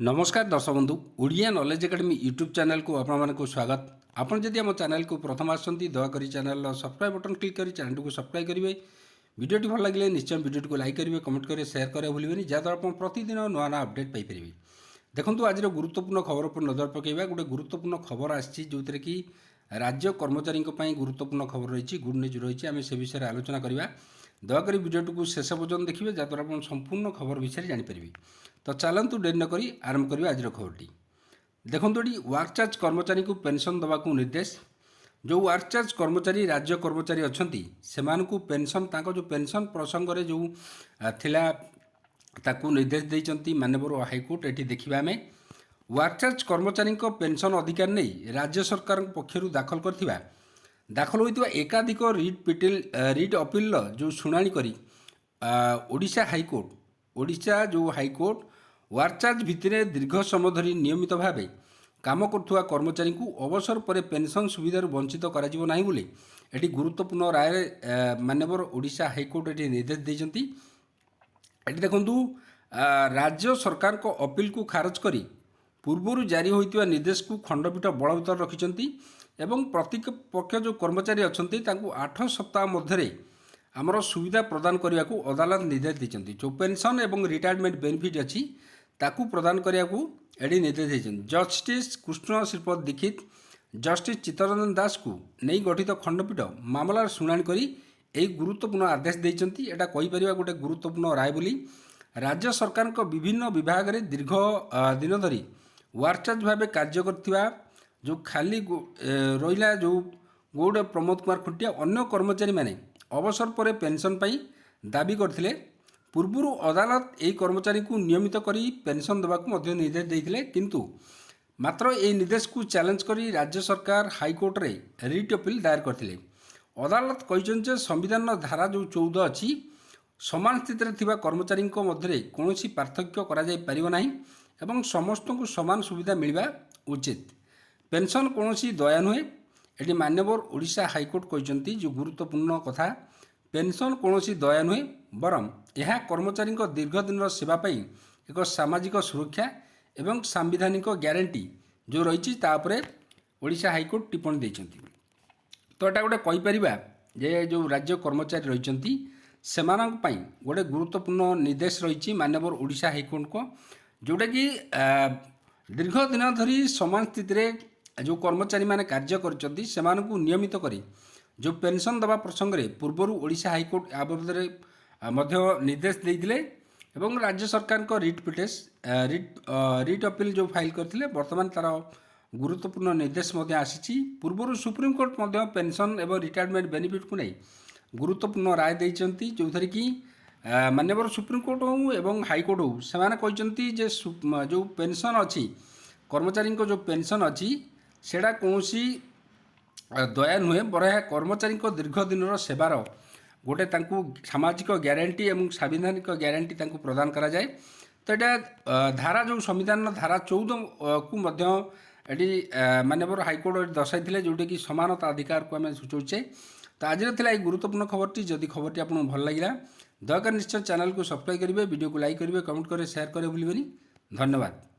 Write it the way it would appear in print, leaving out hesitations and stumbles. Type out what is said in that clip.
नमस्कार दर्शक बंधु Odia knowledge academy YouTube channel को आपण को स्वागत। आपन जदि आम चैनल को प्रथम आसती दयाकोरी चैनल सब्सक्राइब बटन क्लिक कर चैनल को सब्सक्राइब करेंगे। वीडियो भल लगे निश्चय वीडियो को लाइक करेंगे, कमेंट करेंगे, शेयर करेंगे भूलें जहाँद्वारा आप प्रतिदिन नुआ नुआ अपडेट पाइपर। देखो आज गुरुत्वपूर्ण खबर पर नजर पकेबा। गोटे गुरुत्वपूर्ण खबर आसी जो कि राज्य कर्मचारी गुरुत्वपूर्ण खबर रही गुड न्यूज रही आम से विषय में आलोचना करवा। दयाकोरी वीडियो को शेष पर्यटन देखिए जहाँद्वारा आप संपूर्ण खबर विषय जानीपर। तो चलतु डेरी नक आरंभ करवा आज खबरटी। देखो ये वर्क चार्ज कर्मचारी को पेंशन देवाक निर्देश। जो वर्क चार्ज कर्मचारी राज्य कर्मचारी अच्छा से पेंशन जो पेंशन प्रसंग में जो थिला ताकू निर्देश देते माननीय हाईकोर्ट। ये देखा आम वर्क चार्ज कर्मचारी पेंशन अधिकार नहीं राज्य सरकार पक्षर दाखल होता एकाधिक रिट अपील जो शुणाणी करी ओडिशा हाईकोर्ट ओडिशा जो हाईकोर्ट वर्क चार्ज भित्तिरे दीर्घ समय धरी नियमित भाव काम करुवा कर्मचारी को अवसर पर पेंशन सुविधा वंचित कराजिबो नाही बोली एटी गुरुत्वपूर्ण राय माननीय ओडिशा हाईकोर्ट ये निर्देश देइछंती। एटी देखंतु राज्य सरकार को अपील को खारज करी पूर्व जारी होइतिबा निर्देश को खंडपीठ बलवत्तर रखिछंती एवं प्रतिपक्ष जो कर्मचारी अछंती तांकु 8 सप्ताह मध्यरे आमर सुविधा प्रदान करने को अदालत निर्देश देते। जो पेंशन एवं रिटायरमेंट बेनिफिट अच्छी ताकू प्रदान करने को एडी निर्देश देते। जस्टिस कृष्ण श्रीपद दीक्षित जस्टिस चित्तरंजन दास को नहीं गठित खंडपीठ मामलार शुणाणी करी एक गुरुत्वपूर्ण आदेश देते। एटा कहीपर गोटे गुरुत्वपूर्ण राय बोली राज्य सरकार को विभिन्न विभाग में दीर्घ दिन धरी वर्क चार्ज भाव कार्य करथिबा जो खाली रहिला जो गौड़ प्रमोद कुमार खुंटिया अन्य कर्मचारी माने अवसर पर पेंशन पाई दाबी करथिले। पूर्व अदालत यही कर्मचारी को नियमित करी पेंशन देवाक मध्य निर्देश देइथिले किंतु मात्र यह निर्देश को चैलेंज करी राज्य सरकार हाईकोर्ट रे रिट अपील दायर करथिले। अदालत कहिसंजे संविधान धारा जो 14 अच्छी समान स्थित थिबा कर्मचारी मध्य कौनसी पार्थक्य करा जाय परिबो नाही एवं समस्त को समान सुविधा मिलवा उचित। पेंशन कौनसी दया नुहे एटी माननीय ओडिशा हाईकोर्ट कहते जो गुरुत्वपूर्ण कथा पेंशन कौनसी दया नुहे बरम यह कर्मचारी दीर्घ दिन सेवाई एक सामाजिक सुरक्षा एवं सांविधानिक ग्यारंटी जो रही ओडिशा हाईकोर्ट टिप्पणी देते। तो यहाँ गोटे कहीपर जे जो राज्य कर्मचारी रही से गोटे गुरुत्वपूर्ण निर्देश रही माननीय ओडिशा हाईकोर्ट को जोटा कि दीर्घ दिन धरी समान स्थिति जो कर्मचारी माने कार्य करछंती सेमानकु नियमित करी जो पेंशन दबा प्रसंग में पूर्वर ओडिशा हाईकोर्ट आबद्धरे मध्य निर्देश देइथिले एवं राज्य सरकार को रिट अपील जो फाइल करथिले वर्तमान तार गुरुत्वपूर्ण निर्देश मध्य आसीची। पूर्वर सुप्रीम कोर्ट मध्य पेंशन एवं रिटायरमेंट बेनिफिट को नहीं गुरुत्वपूर्ण राय देइछंती जो थरी कि माननीय सुप्रीम कोर्ट हो एवं हाईकोर्ट हो सेमाने कहछंती जे जो पेंशन अच्छी कर्मचारी जो पेंशन अच्छी सेटा कौनसी दया नुहे बर कर्मचारी दीर्घ दिन सेवार गोटे सामाजिक ग्यारंटी एवं सांविधानिक ग्यारंटी प्रदान करा जाए। तो यहाँ धारा जो संविधान धारा 14 को मध्य माननीय हाईकोर्ट दर्शाई जोटे कि समानता अधिकार को आम सूचौचे। तो आज गुरुत्वपूर्ण खबरटी जदि खबरटी आपको भल लगा दयाकर निश्चय चैनल को सब्सक्राइब करेंगे, वीडियो को लाइक करेंगे, कमेंट करेंगे, शेयर करेंगे भूलें। धन्यवाद।